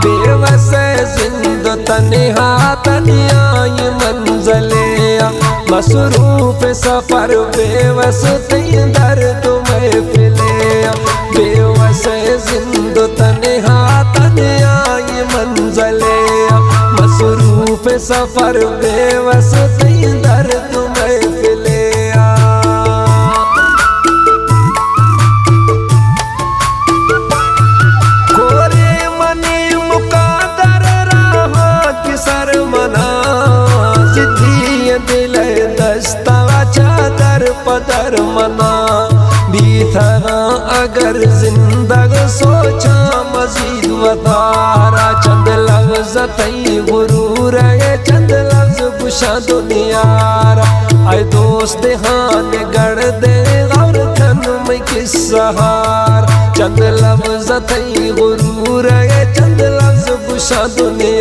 बेवस जिंद तन्हा तन्याई मंजले मसरूफ सफर बेवस तई दर्द महफिले बेवस जिंद तन्हा तन्याई मंजले मसरूफ सफर बेवस तई दर्द महफिले पदर मना बीथा अगर जिंदग सोचा मजीद वतारा चंद लफ्ज़ तई गुरूर है चंद लफ्ज़ बुशा दुनियारा आए दोस्त हान गढ़ दे गौर खन में किस सहार चंद लफ्ज़ तई गुरूर है चंद लफ्ज़ बुशा दुनिया